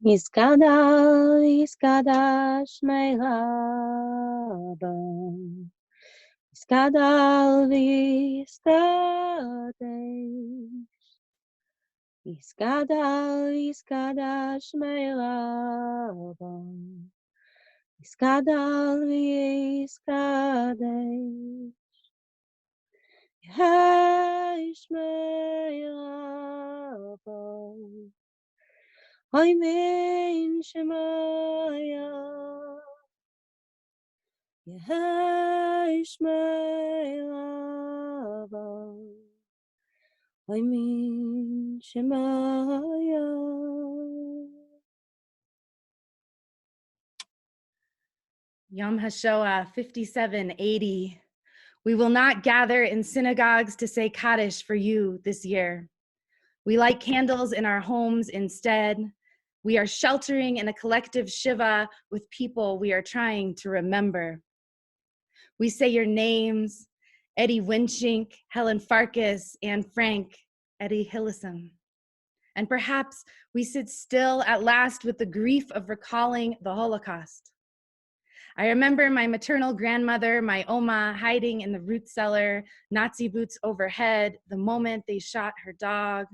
Iskadal, iskadash me'laba. Iskadal v'iskadesh. Iskadal, iskadash me'laba. Iskadal v'iskadesh. Yesh me'laba. Oy min shemaya. Yesh me'laba. Oy min shemaya. Yom HaShoah 5780. We will not gather in synagogues to say Kaddish for you this year. We light candles in our homes instead. We are sheltering in a collective Shiva with people we are trying to remember. We say your names, Eddie Winchink, Helen Farkas, Anne Frank, Eddie Hillesum. And perhaps we sit still at last with the grief of recalling the Holocaust. I remember my maternal grandmother, my Oma, hiding in the root cellar, Nazi boots overhead, the moment they shot her dog.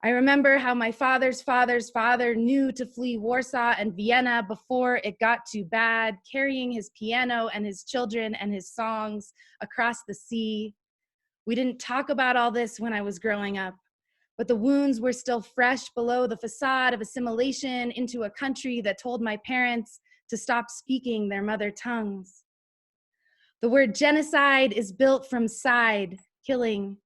I remember how my father's father's father knew to flee Warsaw and Vienna before it got too bad, carrying his piano and his children and his songs across the sea. We didn't talk about all this when I was growing up, but the wounds were still fresh below the facade of assimilation into a country that told my parents to stop speaking their mother tongues. The word genocide is built from side, killing,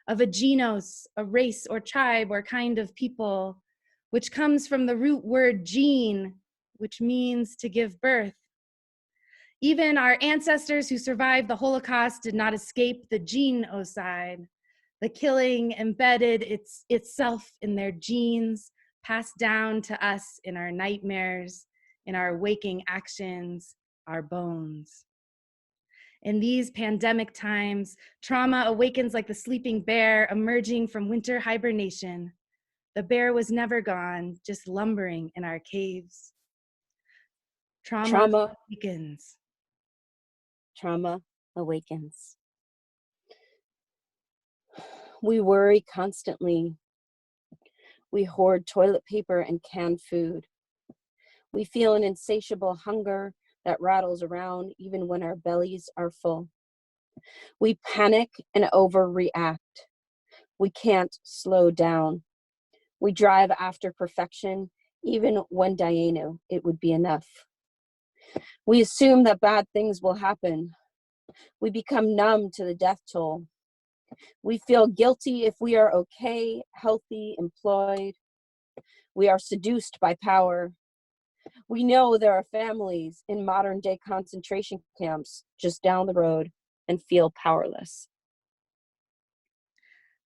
of a genos, a race or tribe or kind of people, which comes from the root word gene, which means to give birth. Even our ancestors who survived the Holocaust did not escape the genocide, the killing embedded itself in their genes, passed down to us in our nightmares, in our waking actions, our bones. In these pandemic times, trauma awakens like the sleeping bear emerging from winter hibernation. The bear was never gone, just lumbering in our caves. Trauma awakens. Trauma awakens. We worry constantly. We hoard toilet paper and canned food. We feel an insatiable hunger that rattles around even when our bellies are full. We panic and overreact. We can't slow down. We drive after perfection, even when Dayenu, it would be enough. We assume that bad things will happen. We become numb to the death toll. We feel guilty if we are okay, healthy, employed. We are seduced by power. We know there are families in modern day concentration camps just down the road and feel powerless.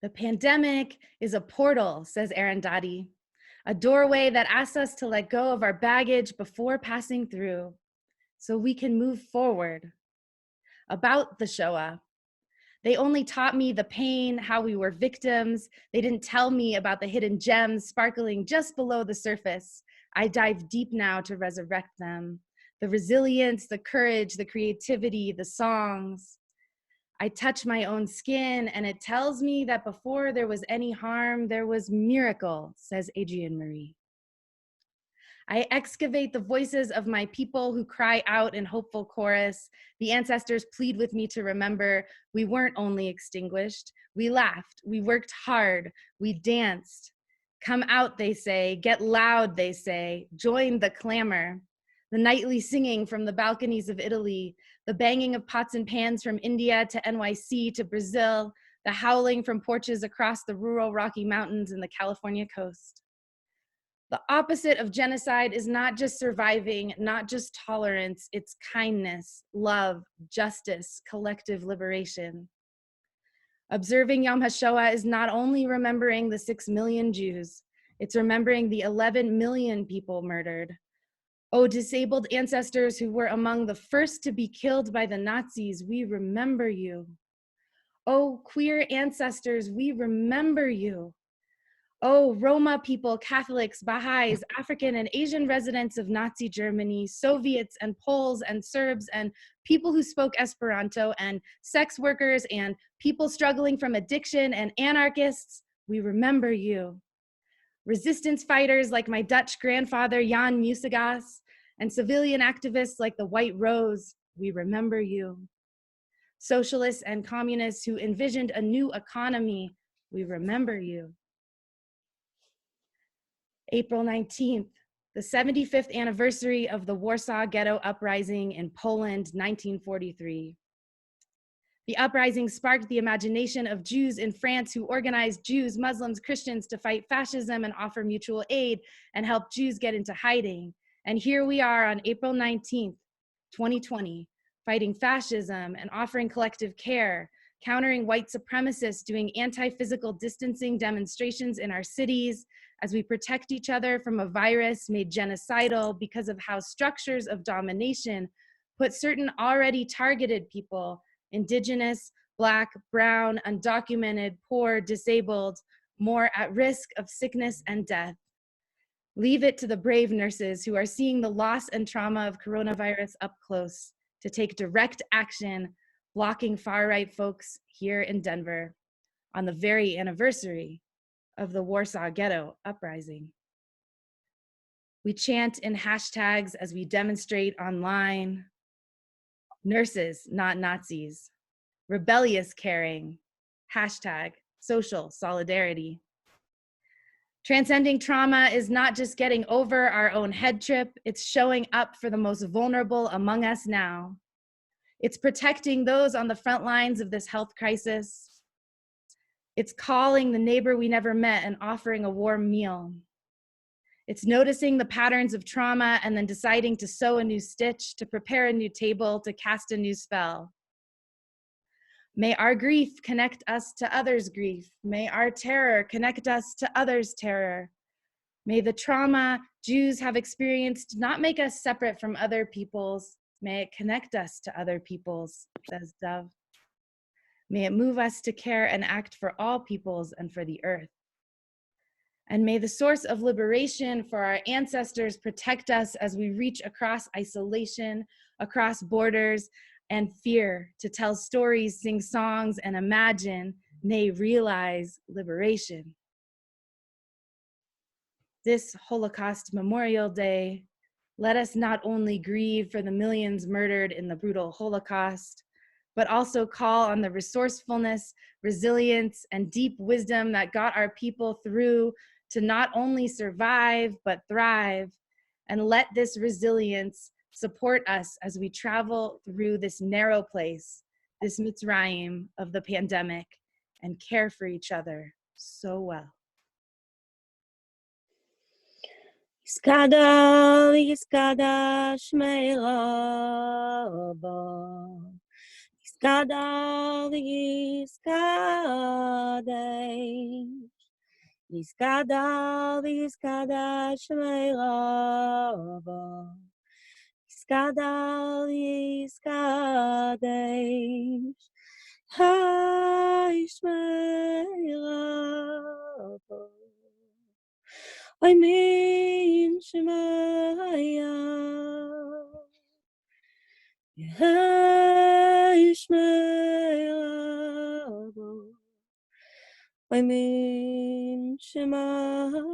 The pandemic is a portal, says Arundhati, a doorway that asks us to let go of our baggage before passing through so we can move forward. About the Shoah, they only taught me the pain, how we were victims. They didn't tell me about the hidden gems sparkling just below the surface. I dive deep now to resurrect them. The resilience, the courage, the creativity, the songs. I touch my own skin and it tells me that before there was any harm, there was miracle, says Adrienne Marie. I excavate the voices of my people who cry out in hopeful chorus. The ancestors plead with me to remember we weren't only extinguished. We laughed, we worked hard, we danced. Come out, they say, get loud, they say, join the clamor. The nightly singing from the balconies of Italy, the banging of pots and pans from India to NYC to Brazil, the howling from porches across the rural Rocky Mountains and the California coast. The opposite of genocide is not just surviving, not just tolerance, it's kindness, love, justice, collective liberation. Observing Yom HaShoah is not only remembering the 6 million Jews, it's remembering the 11 million people murdered. Oh, disabled ancestors who were among the first to be killed by the Nazis, we remember you. Oh, queer ancestors, we remember you. Oh, Roma people, Catholics, Baha'is, African and Asian residents of Nazi Germany, Soviets and Poles and Serbs and people who spoke Esperanto and sex workers and people struggling from addiction and anarchists, we remember you. Resistance fighters like my Dutch grandfather, Jan Musagas, and civilian activists like the White Rose, we remember you. Socialists and communists who envisioned a new economy, we remember you. April 19th, the 75th anniversary of the Warsaw Ghetto Uprising in Poland, 1943. The uprising sparked the imagination of Jews in France who organized Jews, Muslims, Christians to fight fascism and offer mutual aid and help Jews get into hiding. And here we are on April 19th, 2020, fighting fascism and offering collective care, countering white supremacists, doing anti-physical distancing demonstrations in our cities as we protect each other from a virus made genocidal because of how structures of domination put certain already targeted people, Indigenous, Black, brown, undocumented, poor, disabled, more at risk of sickness and death. Leave it to the brave nurses who are seeing the loss and trauma of coronavirus up close to take direct action, blocking far-right folks here in Denver on the very anniversary of the Warsaw Ghetto Uprising. We chant in hashtags as we demonstrate online. Nurses, not Nazis. Rebellious caring. Hashtag social solidarity. Transcending trauma is not just getting over our own head trip, it's showing up for the most vulnerable among us now. It's protecting those on the front lines of this health crisis. It's calling the neighbor we never met and offering a warm meal. It's noticing the patterns of trauma and then deciding to sew a new stitch, to prepare a new table, to cast a new spell. May our grief connect us to others' grief. May our terror connect us to others' terror. May the trauma Jews have experienced not make us separate from other peoples. May it connect us to other peoples, says Dove. May it move us to care and act for all peoples and for the earth. And may the source of liberation for our ancestors protect us as we reach across isolation, across borders, and fear to tell stories, sing songs, and imagine, nay, realize liberation. This Holocaust Memorial Day, let us not only grieve for the millions murdered in the brutal Holocaust, but also call on the resourcefulness, resilience, and deep wisdom that got our people through to not only survive, but thrive. And let this resilience support us as we travel through this narrow place, this Mitzrayim of the pandemic, and care for each other so well. Iskada, Iskada, Shmeila, Iskada, Iskada, Iskada, Iskada, Shmeila, Iskada, Iskada, Hai Shmeila. I mean Shemaya, Yishmael. I mean Shemaya.